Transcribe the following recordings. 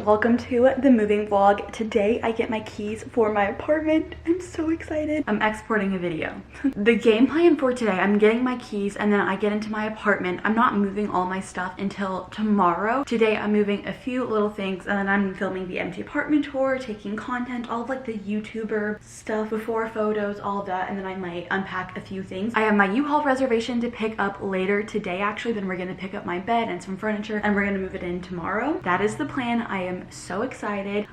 welcome to the moving vlog. Today I get my keys for my apartment. I'm so excited. I'm exporting a video. The game plan for today, I'm getting my keys and then I get into my apartment. I'm not moving all my stuff until tomorrow. Today I'm moving a few little things and then I'm filming the empty apartment tour, taking content, all of like the YouTuber stuff, before photos, all of that, and then I might unpack a few things. I have my U-Haul reservation to pick up later today actually. Then we're gonna pick up my bed and some furniture and we're gonna move it in tomorrow. That is the plan. I am so excited.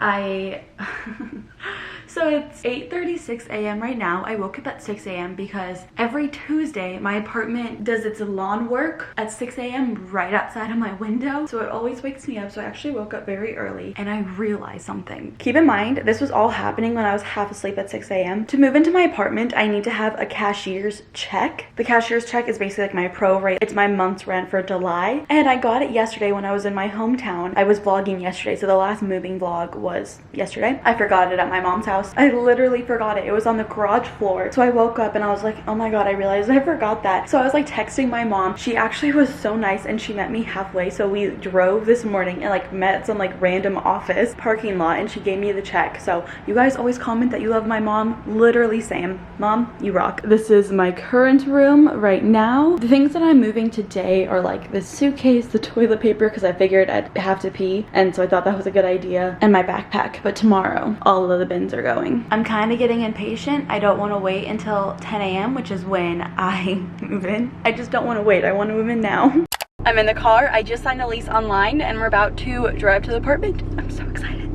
So it's 8:36 a.m. right now. I woke up at 6 a.m. because every Tuesday my apartment does its lawn work at 6 a.m. right outside of my window. So it always wakes me up. So I actually woke up very early and I realized something. Keep in mind, this was all happening when I was half asleep at 6 a.m. To move into my apartment, I need to have a cashier's check. The cashier's check is basically like my pro rate. It's my month's rent for July. And I got it yesterday when I was in my hometown. I was vlogging yesterday. So the last moving vlog was yesterday. I forgot it at my mom's house. I literally forgot it. It was on the garage floor. So I woke up and I was like, oh my god, I realized I forgot that. So I was like texting my mom. She actually was so nice and she met me halfway. So we drove this morning and like met some like random office parking lot and she gave me the check. So you guys always comment that you love my mom. Literally same. Mom, you rock. This is my current room right now. The things that I'm moving today are like the suitcase, the toilet paper, because I figured I'd have to pee. And so I thought that was a good idea, and my backpack. But tomorrow, all of the bins are going. I'm kind of getting impatient. I don't want to wait until 10 a.m., which is when I move in. I just don't want to wait. I want to move in now. I'm in the car. I just signed a lease online and we're about to drive to the apartment. I'm so excited.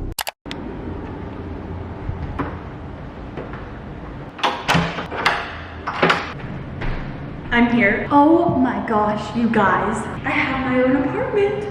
I'm here. Oh my gosh, you guys. I have my own apartment.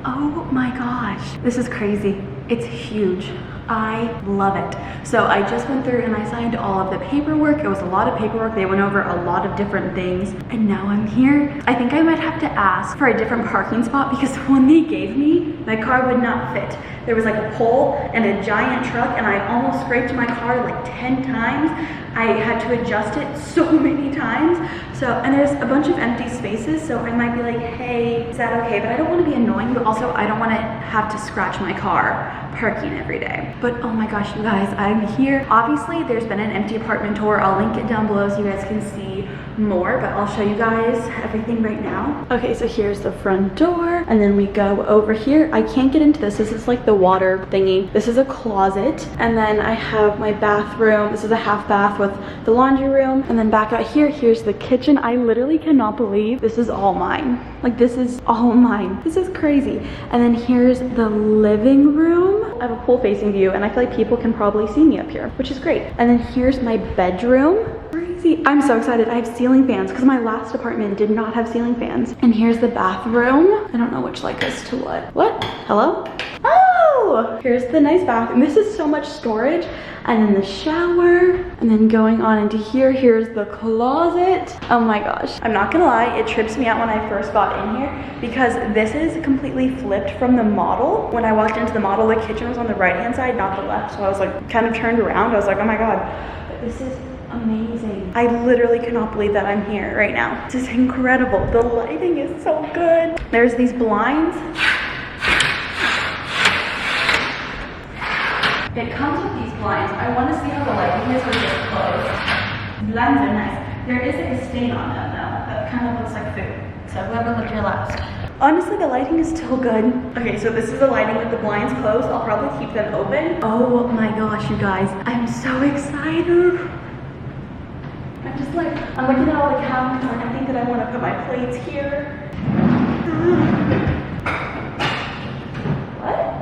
Oh my gosh. This is crazy. It's huge. I love it. So I just went through and I signed all of the paperwork. It was a lot of paperwork. They went over a lot of different things. And now I'm here. I think I might have to ask for a different parking spot because the one they gave me, my car would not fit. There was like a pole and a giant truck and I almost scraped my car like 10 times. I had to adjust it so many times. So, and there's a bunch of empty spaces. So I might be like, hey, is that okay? But I don't want to be annoying, but also I don't want to have to scratch my car parking every day. But oh my gosh, you guys, I'm here. Obviously there's been an empty apartment tour. I'll link it down below so you guys can see more, but I'll show you guys everything right now. Okay, so here's the front door and then we go over here. I can't get into this. This is like the water thingy. This is a closet. And then I have my bathroom. This is a half bath with the laundry room. And then back out here, here's the kitchen. I literally cannot believe this is all mine. Like this is all mine. This is crazy. And then here's the living room. I have a pool facing view and I feel like people can probably see me up here, which is great. And then here's my bedroom. Crazy. I'm so excited. I have ceiling fans because my last apartment did not have ceiling fans. And here's the bathroom. I don't know which light goes to what. What? Hello? Oh! Here's the nice bathroom. This is so much storage. And then the shower. And then going on into here, here's the closet. Oh my gosh. I'm not gonna lie, it trips me out when I first got in here because this is completely flipped from the model. When I walked into the model, the kitchen was on the right-hand side, not the left. So I was like kind of turned around. I was like, oh my god, but this is amazing. I literally cannot believe that I'm here right now. This is incredible. The lighting is so good. There's these blinds. It comes with these blinds. I want to see how the lighting is with this closed. The blinds are nice. There is a stain on them though. That kind of looks like food. So whoever lived here last. Honestly, the lighting is still good. Okay, so this is the lighting with the blinds closed. I'll probably keep them open. Oh my gosh, you guys. I'm so excited. I'm just like, I'm looking at all the cabinets and I think that I want to put my plates here. What?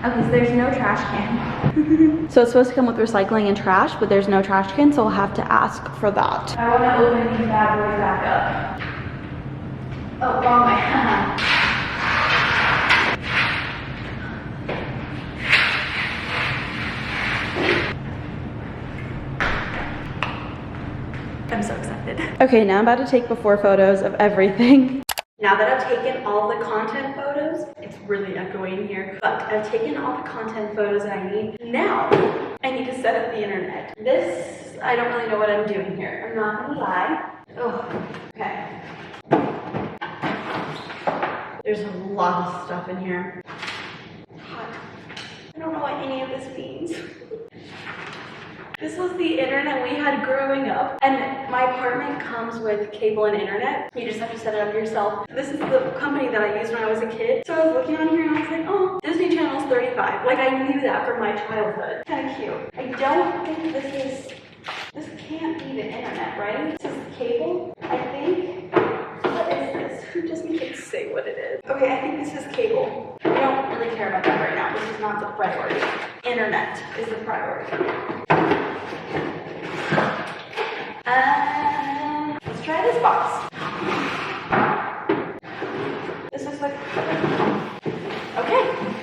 Okay, so there's no trash can. So it's supposed to come with recycling and trash, but there's no trash can, so I'll have to ask for that. I want to open these bad boys back up. Oh, wrong way. I'm so excited. Okay, now I'm about to take before photos of everything. Now that I've taken all the content photos, it's really echoing here, but I've taken all the content photos that I need. Now, I need to set up the internet. This, I don't really know what I'm doing here. I'm not gonna lie. Oh, okay. There's a lot of stuff in here. any of this means. This was the internet we had growing up, and my apartment comes with cable and internet. You just have to set it up yourself. This is the company that I used when I was a kid. So I was looking on here and I was like, oh, Disney Channel's 35. Like, I knew that from my childhood. Kind of cute. I don't think this can't be the internet, right? This is cable, I think. What is this? Just make it say what it is. Okay, I think this is cable. I don't really care about that right now. This is not the priority. Internet is the priority. Let's try this box. This looks like, okay,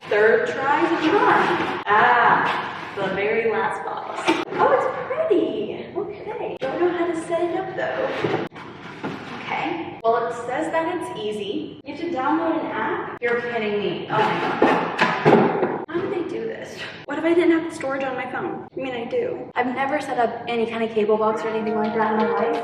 third try's a charm. Ah, the very last box. Oh, it's pretty. Okay, don't know how to set it up though. Okay, well, it says that it's easy. You have to download an app? You're kidding me. Oh my god. How do they do this? What if I didn't have the storage on my phone? I mean, I do. I've never set up any kind of cable box or anything like that in my life.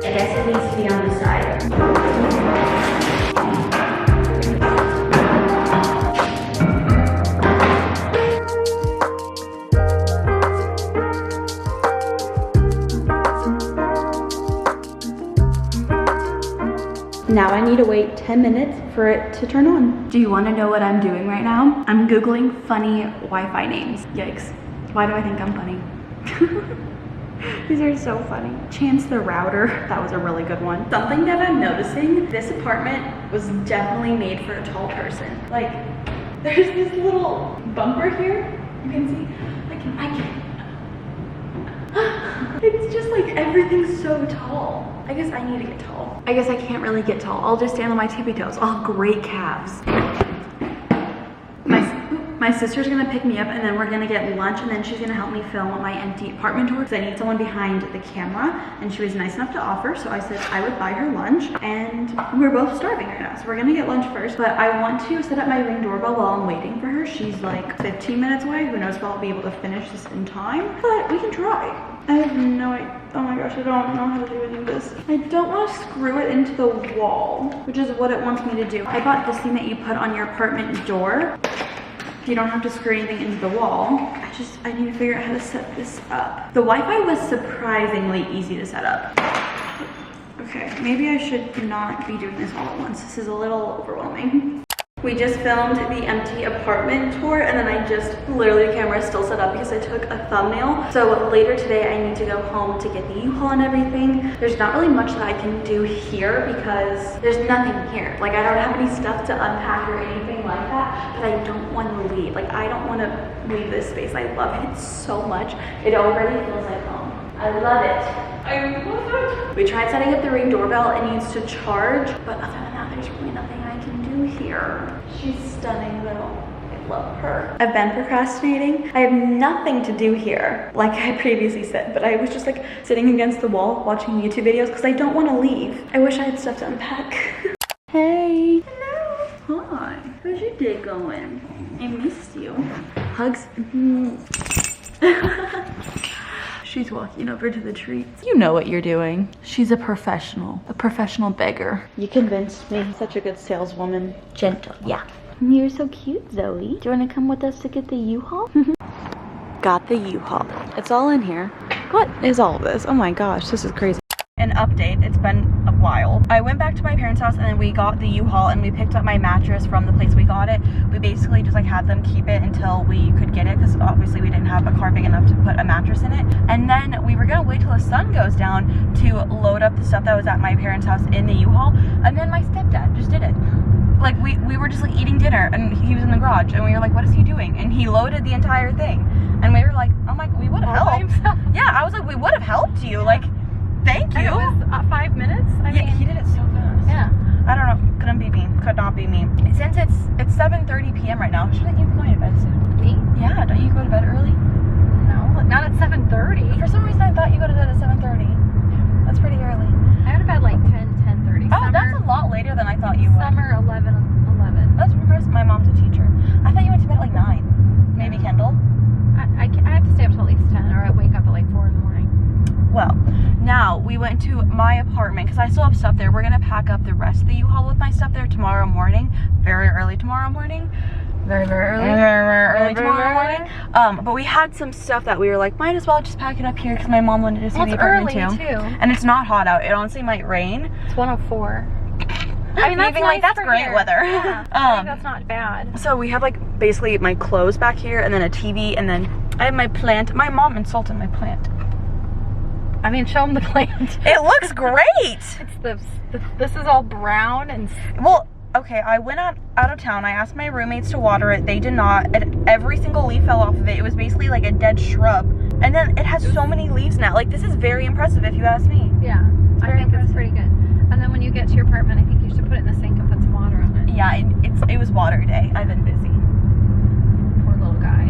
I guess it needs to be on the side. Now I need to wait 10 minutes for it to turn on. Do you want to know what I'm doing right now? I'm Googling funny Wi-Fi names. Yikes. Why do I think I'm funny? These are so funny. Chance the router. That was a really good one. Something that I'm noticing, this apartment was definitely made for a tall person. Like, there's this little bumper here. You can see, I can't. It's just like everything's so tall. I guess I need to get tall. I guess I can't really get tall. I'll just stand on my tippy toes. I'll have great calves. My sister's gonna pick me up and then we're gonna get lunch and then she's gonna help me film my empty apartment tour because I need someone behind the camera and she was nice enough to offer, so I said I would buy her lunch and we're both starving right now, so we're gonna get lunch first. But I want to set up my Ring doorbell while I'm waiting for her. She's like 15 minutes away. Who knows if I'll be able to finish this in time, but we can try. I have no idea. Oh my gosh, I don't know how to do any of this. I don't want to screw it into the wall, which is what it wants me to do. I bought this thing that you put on your apartment door. You don't have to screw anything into the wall. I need to figure out how to set this up. The Wi-Fi was surprisingly easy to set up. Okay, maybe I should not be doing this all at once. This is a little overwhelming. We just filmed the empty apartment tour and then I just, literally the camera is still set up because I took a thumbnail. So later today I need to go home to get the U-Haul and everything. There's not really much that I can do here because there's nothing here. Like, I don't have any stuff to unpack or anything like that, but I don't want to leave. Like, I don't want to leave this space. I love it so much. It already feels like home. I love it. I love it. We tried setting up the Ring doorbell. It needs to charge, but other than that, there's really nothing I can do here. She's stunning though. I love her. I've been procrastinating. I have nothing to do here, like I previously said, but I was just like sitting against the wall watching YouTube videos because I don't want to leave. I wish I had stuff to unpack. Hey. Hello. Hi. How's your day going? I missed you. Hugs. She's walking over to the treats. You know what you're doing. She's a professional beggar. You convinced me. Such a good saleswoman. Gentle, yeah. You're so cute, Zoe. Do you want to come with us to get the U-Haul? Got the U-Haul. It's all in here. What is all of this? Oh my gosh, this is crazy. An update, it's been a while. I went back to my parents' house and then we got the U-Haul and we picked up my mattress from the place we got it. We basically just like had them keep it until we could get it because obviously we didn't have a car big enough to put a mattress in it. And then we were gonna wait till the sun goes down to load up the stuff that was at my parents' house in the U-Haul. And then my stepdad just did it. Like we were just like eating dinner and he was in the garage and we were like, what is he doing? And he loaded the entire thing. And we were like, oh my, we would have helped. Yeah, I was like, we would have helped you. Like, thank you. And it was 5 minutes? I mean, he did it so fast. Yeah. I don't know. Couldn't be me. Could not be me. Since it's 7:30 p.m. right now, shouldn't you be going to bed soon? Me? Yeah. Don't you go to bed early? No, not at 7:30. For some reason, I thought you go to bed at 7:30. That's pretty early. I go to bed like 10:30. Oh, that's a lot later than I thought you would. Summer 11. That's impressive. My mom's a teacher. I thought you went to bed at like 9. Maybe Kendall. I have to stay up till at least 10, or I wake up at like 4 in the morning. Well, now we went to my apartment because I still have stuff there. We're gonna pack up the rest of the U-Haul with my stuff there tomorrow morning, very early tomorrow morning. Very early tomorrow morning. But we had some stuff that we were like, might as well just pack it up here because my mom wanted to see the apartment too. And it's not hot out. It honestly might rain. It's 104. I mean, that's nice, that's great here. weather. Yeah, I think that's not bad. So we have like basically my clothes back here and then a TV and then I have my plant. My mom insulted my plant. I mean, show them the plant. It looks great. It's this is all brown and... Well, okay, I went out of town. I asked my roommates to water it. They did not. And every single leaf fell off of it. It was basically like a dead shrub. And then it has so many leaves now. Like, this is very impressive if you ask me. Yeah, I think it's pretty good. And then when you get to your apartment, I think you should put it in the sink and put some water on it. Yeah, it was water day. I've been busy. Poor little guy.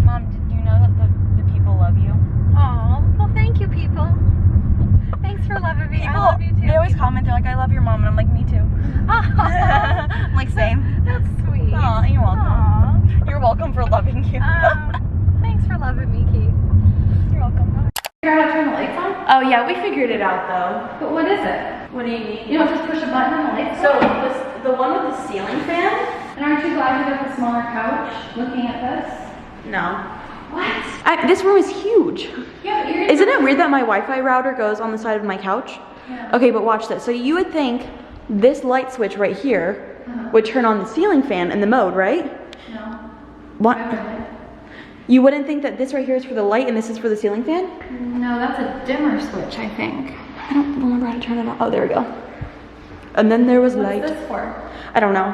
Mom, did you know that the people love you? Oh, well, thank you, people. Thanks for loving me. I love you too. They always comment, they're like, I love your mom. And I'm like, me too. I'm like, same. That's sweet. Aw, you're welcome. Aww. You're welcome for loving you. Thanks for loving me, Keith. You're welcome. Figure out how to turn the lights on? Oh yeah, we figured it out though. But what is it? What do you mean? You don't just push a button and the lights So on? the one with the ceiling fan? And aren't you glad you got the smaller couch looking at this? No. What? This room is huge. Yeah, but you're Isn't it weird that my Wi-Fi router goes on the side of my couch? Yeah. Okay, but watch this. So you would think this light switch right here would turn on the ceiling fan in the mode, right? No. What? I wouldn't. You wouldn't think that this right here is for the light and this is for the ceiling fan? No, that's a dimmer switch, I think. I don't remember how to turn it on. Oh, there we go. And then there was light. What's this for? I don't know.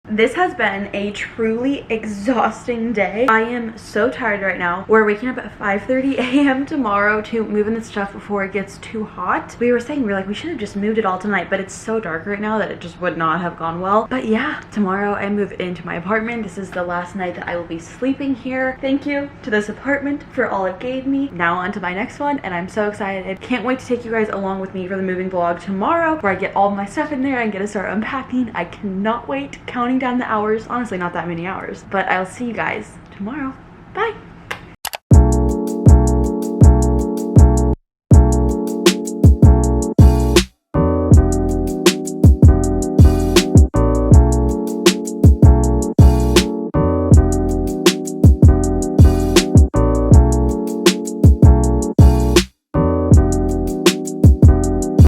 This has been a truly exhausting day. I am so tired right now. We're waking up at 5:30 a.m. tomorrow to move in the stuff before it gets too hot. We were saying, we're like, we should have just moved it all tonight, but it's so dark right now that it just would not have gone well. But yeah, tomorrow I move into my apartment. This is the last night that I will be sleeping here. Thank you to this apartment for all it gave me. Now on to my next one, and I'm so excited. Can't wait to take you guys along with me for the moving vlog tomorrow, where I get all my stuff in there and get to start unpacking. I cannot wait. Counting down the hours. Honestly, not that many hours, but I'll see you guys tomorrow. Bye.